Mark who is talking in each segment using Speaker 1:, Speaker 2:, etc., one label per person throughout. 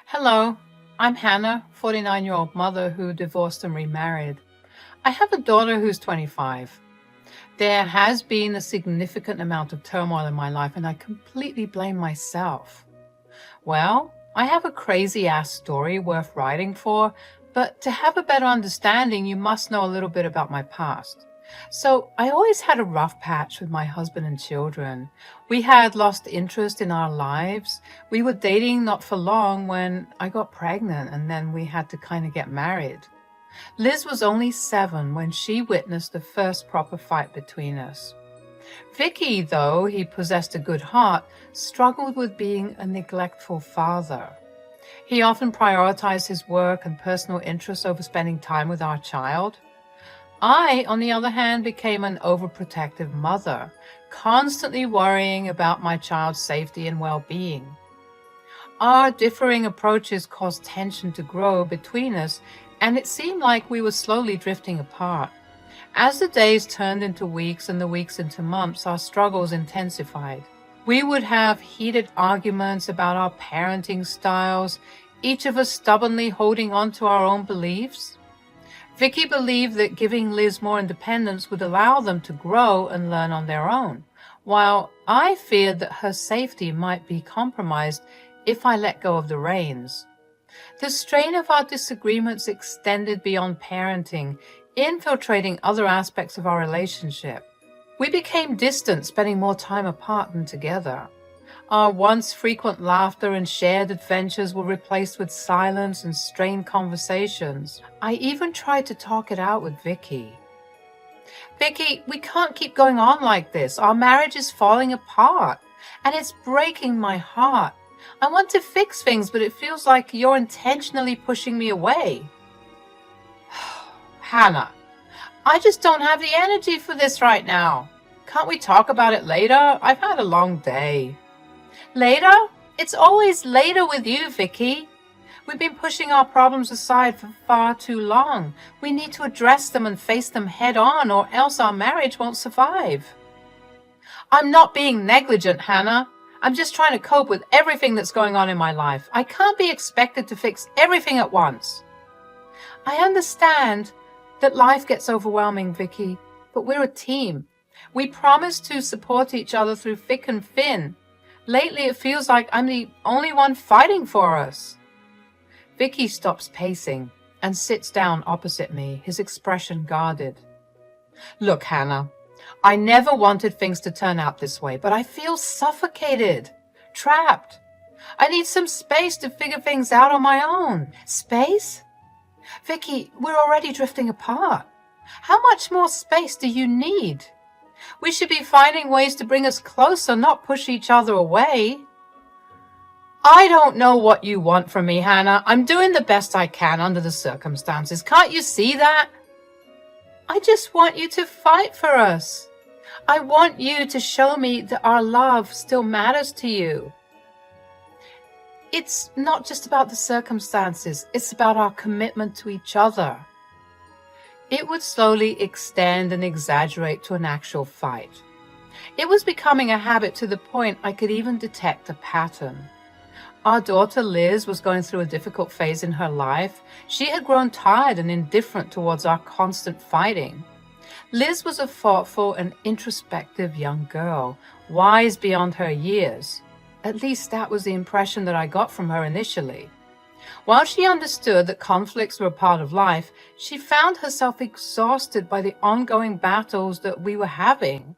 Speaker 1: Hello, I'm Hannah, 49-year-old mother who divorced and remarried. I have a daughter who's 25. There has been a significant amount of turmoil in my life, and I completely blame myself. Well, I have a crazy ass story worth writing for, but to have a better understanding, you must know a little bit about my past. So, I always had a rough patch with my husband and children. We had lost interest in our lives. We were dating not for long when I got pregnant, and then we had to kind of get married. Liz was only 7 when she witnessed the first proper fight between us. Vicky, though he possessed a good heart, struggled with being a neglectful father. He often prioritized his work and personal interests over spending time with our child. I, on the other hand, became an overprotective mother, constantly worrying about my child's safety and well-being. Our differing approaches caused tension to grow between us, and it seemed like we were slowly drifting apart. As the days turned into weeks and the weeks into months, our struggles intensified. We would have heated arguments about our parenting styles, each of us stubbornly holding on to our own beliefs. Vicky believed that giving Liz more independence would allow them to grow and learn on their own, while I feared that her safety might be compromised if I let go of the reins. The strain of our disagreements extended beyond parenting, infiltrating other aspects of our relationship. We became distant, spending more time apart than together. Our once frequent laughter and shared adventures were replaced with silence and strained conversations. I even tried to talk it out with Vicky. Vicky, we can't keep going on like this. Our marriage is falling apart, and it's breaking my heart. I want to fix things, but it feels like you're intentionally pushing me away. Hannah, I just don't have the energy for this right now. Can't we talk about it later? I've had a long day. Later? It's always later with you, Vicky. We've been pushing our problems aside for far too long. We need to address them and face them head on, or else our marriage won't survive. I'm not being negligent, Hannah. I'm just trying to cope with everything that's going on in my life. I can't be expected to fix everything at once. I understand that life gets overwhelming, Vicky, but we're a team. We promise to support each other through thick and thin. Lately, it feels like I'm the only one fighting for us. Vicky stops pacing and sits down opposite me, his expression guarded. Look, Hannah, I never wanted things to turn out this way, but I feel suffocated, trapped. I need some space to figure things out on my own. Space? Vicky, we're already drifting apart. How much more space do you need? We should be finding ways to bring us closer, not push each other away. I don't know what you want from me, Hannah. I'm doing the best I can under the circumstances. Can't you see that? I just want you to fight for us. I want you to show me that our love still matters to you. It's not just about the circumstances. It's about our commitment to each other. It would slowly extend and exaggerate to an actual fight. It was becoming a habit to the point I could even detect a pattern. Our daughter Liz was going through a difficult phase in her life. She had grown tired and indifferent towards our constant fighting. Liz was a thoughtful and introspective young girl, wise beyond her years. At least that was the impression that I got from her initially. While she understood that conflicts were a part of life, she found herself exhausted by the ongoing battles that we were having.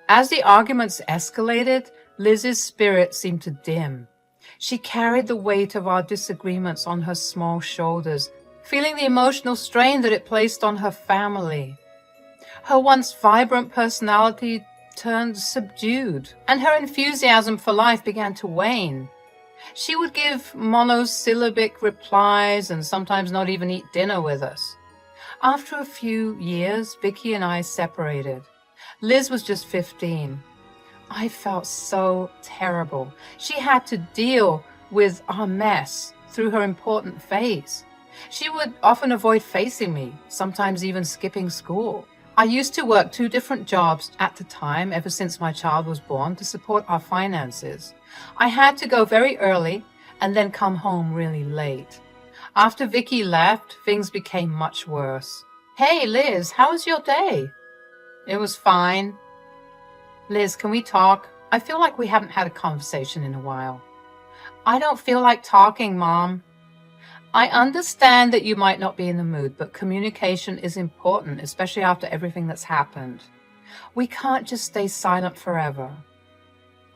Speaker 1: As the arguments escalated, Liz's spirit seemed to dim. She carried the weight of our disagreements on her small shoulders, feeling the emotional strain that it placed on her family. Her once vibrant personality turned subdued, and her enthusiasm for life began to wane. She would give monosyllabic replies and sometimes not even eat dinner with us. After a few years, Vicky and I separated. Liz was just 15. I felt so terrible. She had to deal with our mess through her important phase. She would often avoid facing me, sometimes even skipping school. I used to work 2 different jobs at the time, ever since my child was born, to support our finances. I had to go very early and then come home really late. After Vicky left, things became much worse. Hey, Liz, how was your day? It was fine. Liz, can we talk? I feel like we haven't had a conversation in a while. I don't feel like talking, Mom. I understand that you might not be in the mood, but communication is important, especially after everything that's happened. We can't just stay silent forever.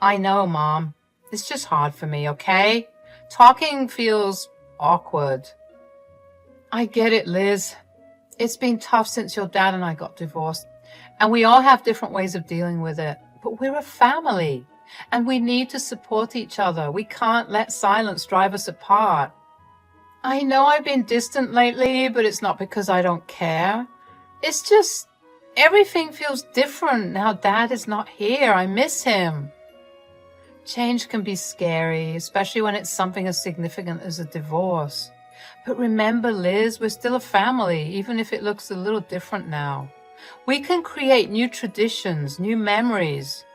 Speaker 1: I know, Mom. It's just hard for me, okay? Talking feels awkward. I get it, Liz. It's been tough since your dad and I got divorced, and we all have different ways of dealing with it. But we're a family, and we need to support each other. We can't let silence drive us apart. I know I've been distant lately, but it's not because I don't care. It's just everything feels different now Dad is not here. I miss him. Change can be scary, especially when it's something as significant as a divorce. But remember, Liz, we're still a family, even if it looks a little different now. We can create new traditions, new memories,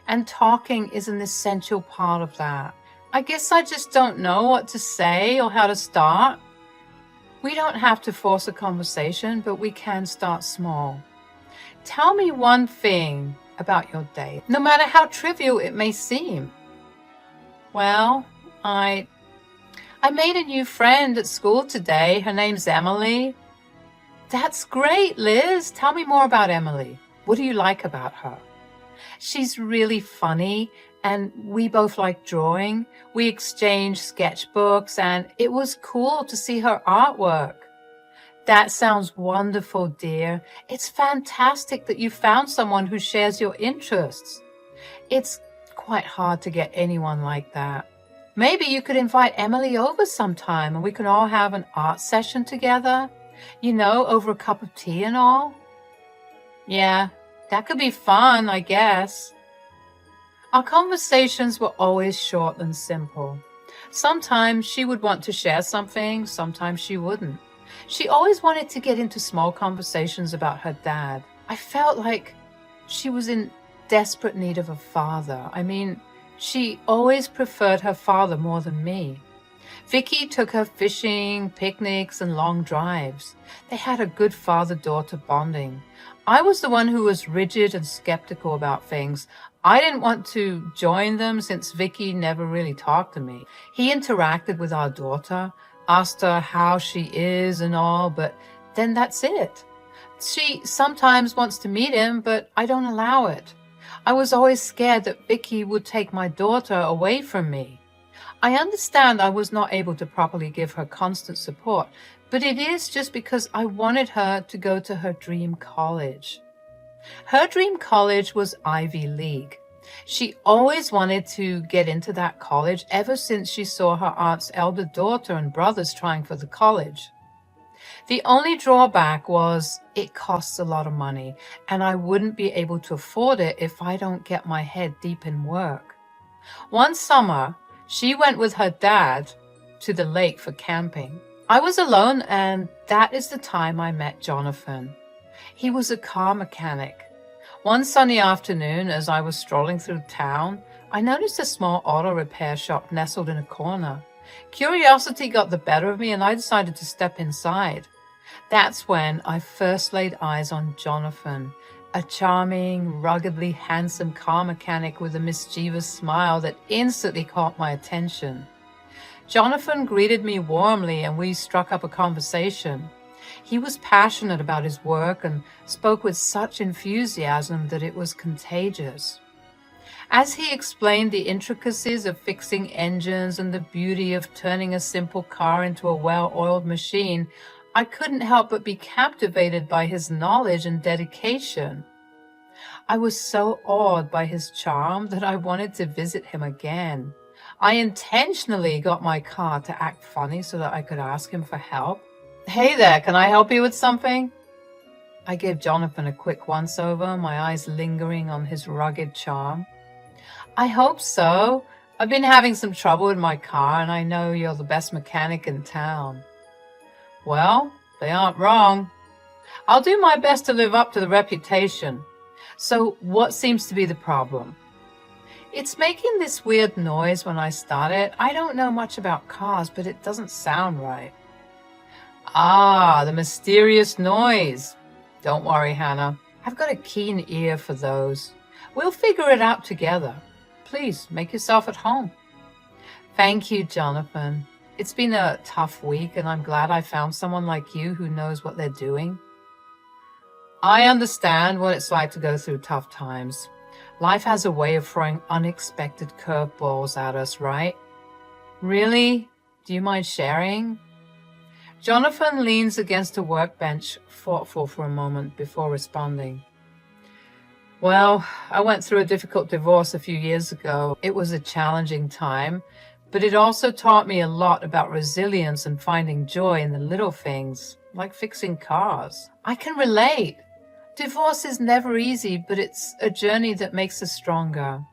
Speaker 1: and talking is an essential part of that. I guess I just don't know what to say or how to start. We don't have to force a conversation, but we can start small. Tell me one thing about your day, no matter how trivial it may seem. Well, I made a new friend at school today. Her name's Emily. That's great, Liz. Tell me more about Emily. What do you like about her? She's really funny, and we both like drawing. We exchanged sketchbooks, and it was cool to see her artwork. That sounds wonderful, dear. It's fantastic that you found someone who shares your interests. It's quite hard to get anyone like that. Maybe you could invite Emily over sometime and we can all have an art session together, over a cup of tea and all. Yeah, that could be fun, I guess. Our conversations were always short and simple. Sometimes she would want to share something, sometimes she wouldn't. She always wanted to get into small conversations about her dad. I felt like she was in desperate need of a father. She always preferred her father more than me. Vicky took her fishing, picnics, and long drives. They had a good father-daughter bonding. I was the one who was rigid and skeptical about things. I didn't want to join them since Vicky never really talked to me. He interacted with our daughter, asked her how she is and all, but then that's it. She sometimes wants to meet him, but I don't allow it. I was always scared that Vicky would take my daughter away from me. I understand I was not able to properly give her constant support, but it is just because I wanted her to go to her dream college. Her dream college was Ivy League. She always wanted to get into that college ever since she saw her aunt's elder daughter and brothers trying for the college. The only drawback was it costs a lot of money, and I wouldn't be able to afford it if I don't get my head deep in work. One summer, she went with her dad to the lake for camping. I was alone, and that is the time I met Jonathan. He was a car mechanic. One sunny afternoon, as I was strolling through town, I noticed a small auto repair shop nestled in a corner. Curiosity got the better of me, and I decided to step inside. That's when I first laid eyes on Jonathan, a charming, ruggedly handsome car mechanic with a mischievous smile that instantly caught my attention. Jonathan greeted me warmly, and we struck up a conversation. He was passionate about his work and spoke with such enthusiasm that it was contagious. As he explained the intricacies of fixing engines and the beauty of turning a simple car into a well-oiled machine, I couldn't help but be captivated by his knowledge and dedication. I was so awed by his charm that I wanted to visit him again. I intentionally got my car to act funny so that I could ask him for help. Hey there, can I help you with something? I gave Jonathan a quick once-over, my eyes lingering on his rugged charm. I hope so. I've been having some trouble with my car, and I know you're the best mechanic in town. Well, they aren't wrong. I'll do my best to live up to the reputation. So what seems to be the problem? It's making this weird noise when I start it. I don't know much about cars, but it doesn't sound right. Ah, the mysterious noise. Don't worry, Hannah. I've got a keen ear for those. We'll figure it out together. Please make yourself at home. Thank you, Jonathan. It's been a tough week, and I'm glad I found someone like you who knows what they're doing. I understand what it's like to go through tough times. Life has a way of throwing unexpected curveballs at us, right? Really? Do you mind sharing? Jonathan leans against a workbench, thoughtful for a moment before responding. Well, I went through a difficult divorce a few years ago. It was a challenging time, but it also taught me a lot about resilience and finding joy in the little things, like fixing cars. I can relate. Divorce is never easy, but it's a journey that makes us stronger.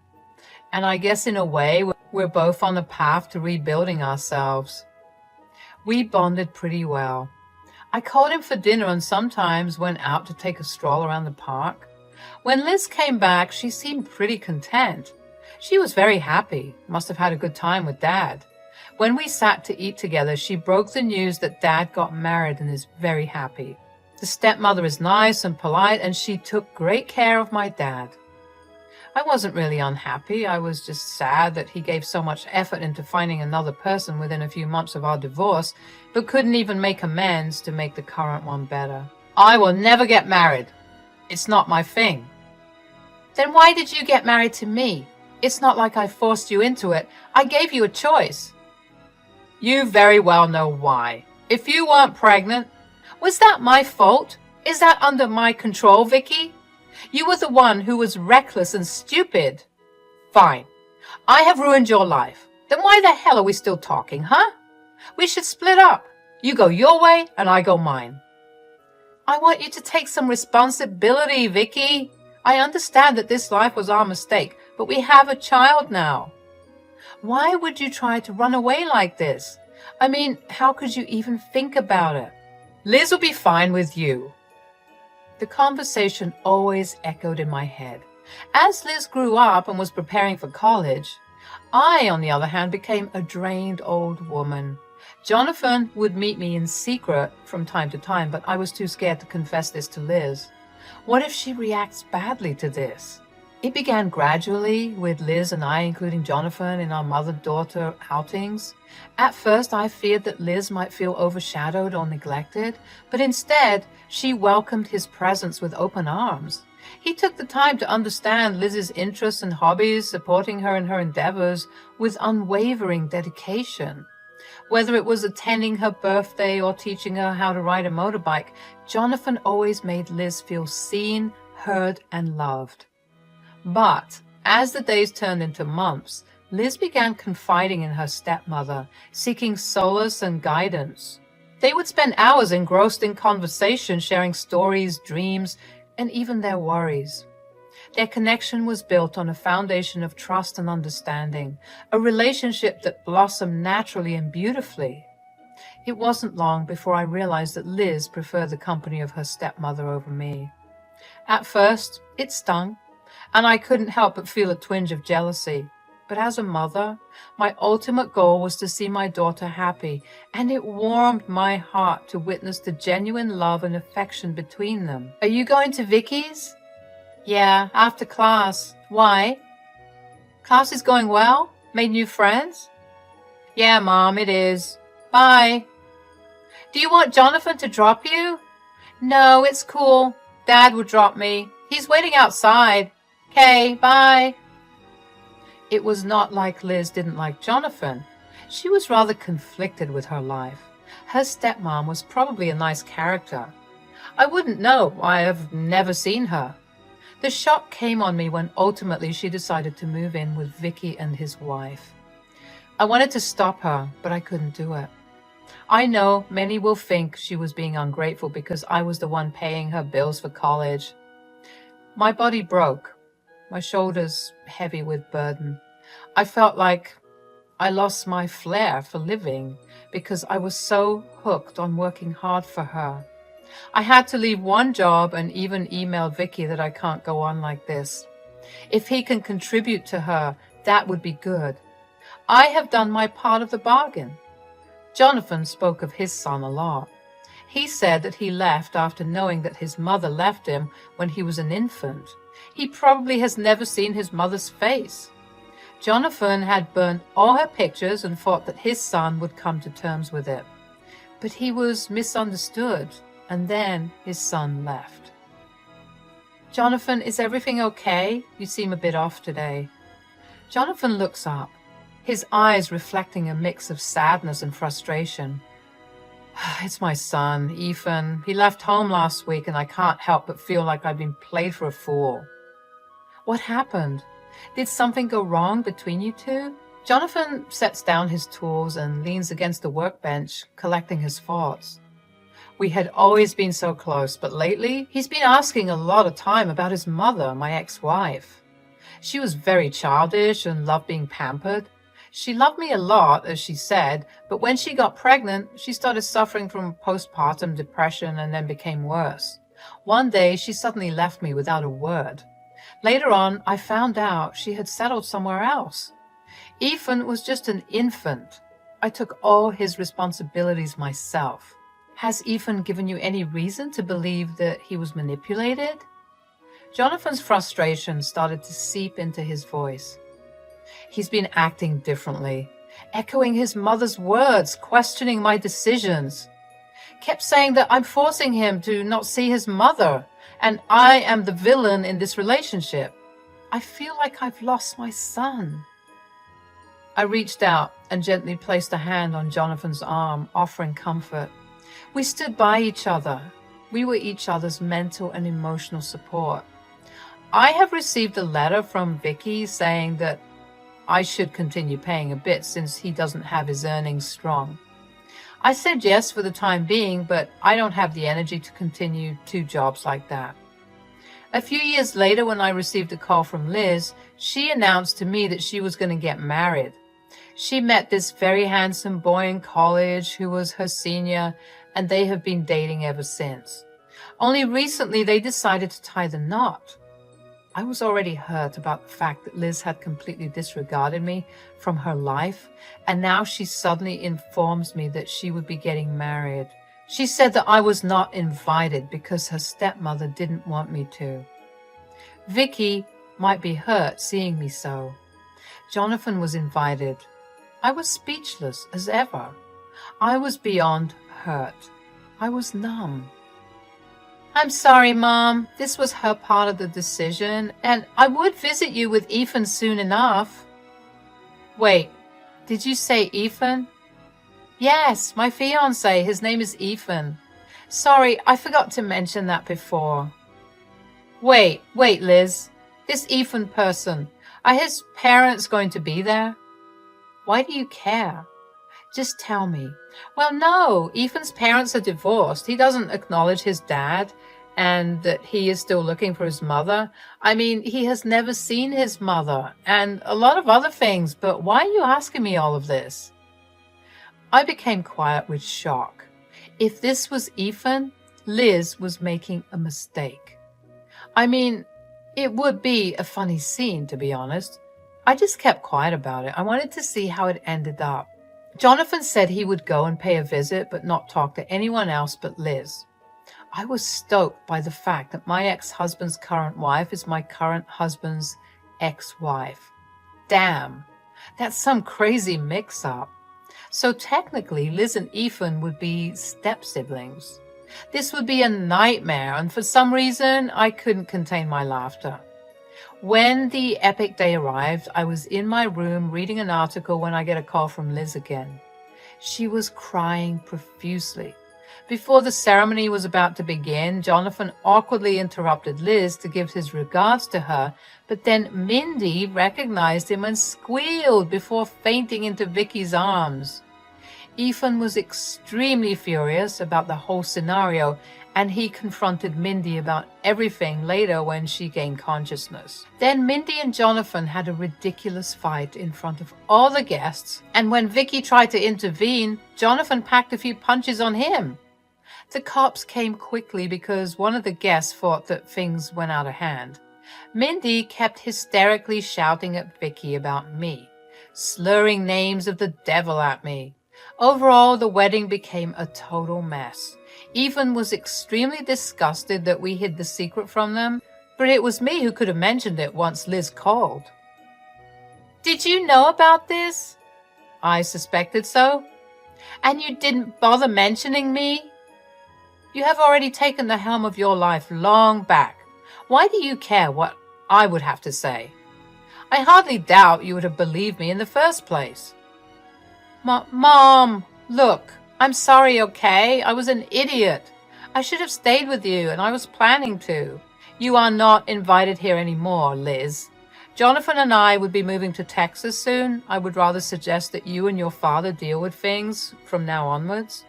Speaker 1: And I guess in a way, we're both on the path to rebuilding ourselves. We bonded pretty well. I called him for dinner and sometimes went out to take a stroll around the park. When Liz came back, she seemed pretty content. She was very happy, must have had a good time with Dad. When we sat to eat together, she broke the news that Dad got married and is very happy. The stepmother is nice and polite, and she took great care of my dad. I wasn't really unhappy. I was just sad that he gave so much effort into finding another person within a few months of our divorce, but couldn't even make amends to make the current one better. I will never get married. It's not my thing. Then why did you get married to me? It's not like I forced you into it. I gave you a choice. You very well know why. If you weren't pregnant, was that my fault? Is that under my control, Vicky? You were the one who was reckless and stupid. Fine. I have ruined your life. Then why the hell are we still talking, huh? We should split up. You go your way and I go mine. I want you to take some responsibility, Vicky. I understand that this life was our mistake, but we have a child now. Why would you try to run away like this? I mean, how could you even think about it? Liz will be fine with you. The conversation always echoed in my head. As Liz grew up and was preparing for college, I, on the other hand, became a drained old woman. Jonathan would meet me in secret from time to time, but I was too scared to confess this to Liz. What if she reacts badly to this? It began gradually, with Liz and I including Jonathan in our mother-daughter outings. At first, I feared that Liz might feel overshadowed or neglected, but instead, she welcomed his presence with open arms. He took the time to understand Liz's interests and hobbies, supporting her in her endeavors with unwavering dedication. Whether it was attending her birthday or teaching her how to ride a motorbike, Jonathan always made Liz feel seen, heard, and loved. But as the days turned into months, Liz began confiding in her stepmother, seeking solace and guidance. They would spend hours engrossed in conversation, sharing stories, dreams, and even their worries. Their connection was built on a foundation of trust and understanding, a relationship that blossomed naturally and beautifully. It wasn't long before I realized that Liz preferred the company of her stepmother over me. At first, it stung, and I couldn't help but feel a twinge of jealousy. But as a mother, my ultimate goal was to see my daughter happy, and it warmed my heart to witness the genuine love and affection between them. Are you going to Vicky's? Yeah, after class. Why? Class is going well? Made new friends? Yeah, Mom, it is. Bye. Do you want Jonathan to drop you? No, it's cool. Dad will drop me. He's waiting outside. Okay, bye. It was not like Liz didn't like Jonathan. She was rather conflicted with her life. Her stepmom was probably a nice character. I wouldn't know. I have never seen her. The shock came on me when ultimately she decided to move in with Vicky and his wife. I wanted to stop her, but I couldn't do it. I know many will think she was being ungrateful because I was the one paying her bills for college. My body broke, my shoulders heavy with burden. I felt like I lost my flair for living because I was so hooked on working hard for her. I had to leave one job and even email Vicky that I can't go on like this. If he can contribute to her, That would be good. I have done my part of the bargain. Jonathan spoke of his son a lot. He said that he left after knowing that his mother left him when he was an infant. He probably has never seen his mother's face. Jonathan had burned all her pictures and thought that his son would come to terms with it. But he was misunderstood, and then his son left. Jonathan, is everything okay? You seem a bit off today. Jonathan looks up, his eyes reflecting a mix of sadness and frustration. It's my son, Ethan. He left home last week and I can't help but feel like I've been played for a fool. What happened? Did something go wrong between you two? Jonathan sets down his tools and leans against the workbench, collecting his thoughts. We had always been so close, but lately he's been asking a lot of time about his mother, my ex-wife. She was very childish and loved being pampered. She loved me a lot, as she said, but when she got pregnant, she started suffering from postpartum depression and then became worse. One day, she suddenly left me without a word. Later on, I found out she had settled somewhere else. Ethan was just an infant. I took all his responsibilities myself. Has Ethan given you any reason to believe that he was manipulated? Jonathan's frustration started to seep into his voice. He's been acting differently, echoing his mother's words, questioning my decisions. Kept saying that I'm forcing him to not see his mother, and I am the villain in this relationship. I feel like I've lost my son. I reached out and gently placed a hand on Jonathan's arm, offering comfort. We stood by each other. We were each other's mental and emotional support. I have received a letter from Vicky saying that I should continue paying a bit since he doesn't have his earnings strong. I said yes for the time being, but I don't have the energy to continue 2 jobs like that. A few years later, when I received a call from Liz, she announced to me that she was going to get married. She met this very handsome boy in college who was her senior, and they have been dating ever since. Only recently they decided to tie the knot. I was already hurt about the fact that Liz had completely disregarded me from her life, and now she suddenly informs me that she would be getting married. She said that I was not invited because her stepmother didn't want me to. Vicky might be hurt seeing me so. Jonathan was invited. I was speechless as ever. I was beyond hurt. I was numb. I'm sorry, Mom. This was her part of the decision, and I would visit you with Ethan soon enough. Wait, did you say Ethan? Yes, my fiancé. His name is Ethan. Sorry, I forgot to mention that before. Wait, Liz. This Ethan person, are his parents going to be there? Why do you care? Just tell me. Well, no, Ethan's parents are divorced. He doesn't acknowledge his dad and that he is still looking for his mother. I mean, he has never seen his mother and a lot of other things, but why are you asking me all of this? I became quiet with shock. If this was Ethan, Liz was making a mistake. I mean, it would be a funny scene, to be honest. I just kept quiet about it. I wanted to see how it ended up. Jonathan said he would go and pay a visit, but not talk to anyone else but Liz. I was stoked by the fact that my ex-husband's current wife is my current husband's ex-wife. Damn, that's some crazy mix-up. So technically, Liz and Ethan would be step-siblings. This would be a nightmare, and for some reason, I couldn't contain my laughter. When the epic day arrived, I was in my room reading an article when I get a call from Liz again. She was crying profusely. Before the ceremony was about to begin, Jonathan awkwardly interrupted Liz to give his regards to her, but then Mindy recognized him and squealed before fainting into Vicky's arms. Ethan was extremely furious about the whole scenario, and he confronted Mindy about everything later when she gained consciousness. Then Mindy and Jonathan had a ridiculous fight in front of all the guests, and when Vicky tried to intervene, Jonathan packed a few punches on him. The cops came quickly because one of the guests thought that things went out of hand. Mindy kept hysterically shouting at Vicky about me, slurring names of the devil at me. Overall, the wedding became a total mess. Ethan was extremely disgusted that we hid the secret from them, but it was me who could have mentioned it once Liz called. "Did you know about this?" "I suspected so." "And you didn't bother mentioning me?" "You have already taken the helm of your life long back. Why do you care what I would have to say? I hardly doubt you would have believed me in the first place." Mom, look, I'm sorry, okay? I was an idiot. I should have stayed with you, and I was planning to. You are not invited here anymore, Liz. Jonathan and I would be moving to Texas soon. I would rather suggest that you and your father deal with things from now onwards.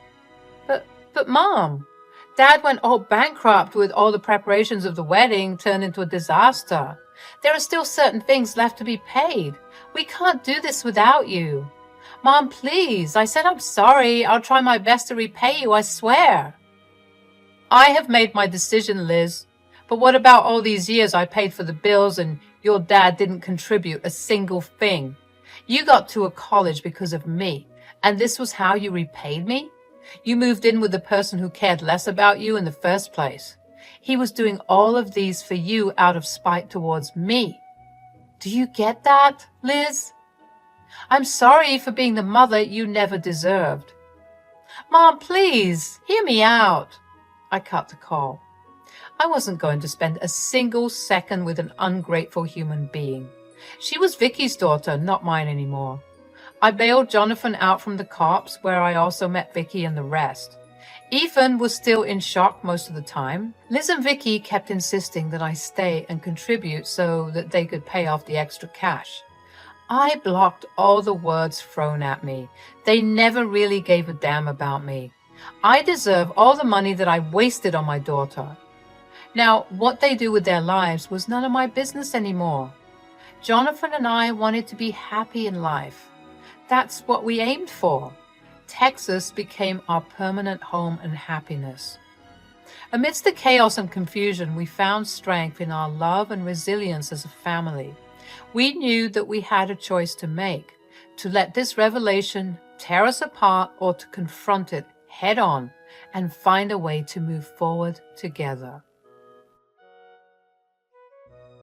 Speaker 1: But Mom, Dad went all bankrupt with all the preparations of the wedding turned into a disaster. There are still certain things left to be paid. We can't do this without you. Mom, please, I said I'm sorry. I'll try my best to repay you, I swear. I have made my decision, Liz. But what about all these years I paid for the bills and your dad didn't contribute a single thing? You got to a college because of me, and this was how you repaid me? You moved in with the person who cared less about you in the first place. He was doing all of these for you out of spite towards me. Do you get that, Liz? I'm sorry for being the mother you never deserved. Mom, please, hear me out. I cut the call. I wasn't going to spend a single second with an ungrateful human being. She was Vicky's daughter, not mine anymore. I bailed Jonathan out from the cops, where I also met Vicky and the rest. Ethan was still in shock most of the time. Liz and Vicky kept insisting that I stay and contribute so that they could pay off the extra cash. I blocked all the words thrown at me. They never really gave a damn about me. I deserve all the money that I wasted on my daughter. Now, what they do with their lives was none of my business anymore. Jonathan and I wanted to be happy in life. That's what we aimed for. Texas became our permanent home and happiness. Amidst the chaos and confusion, we found strength in our love and resilience as a family. We knew that we had a choice to make, to let this revelation tear us apart or to confront it head on and find a way to move forward together.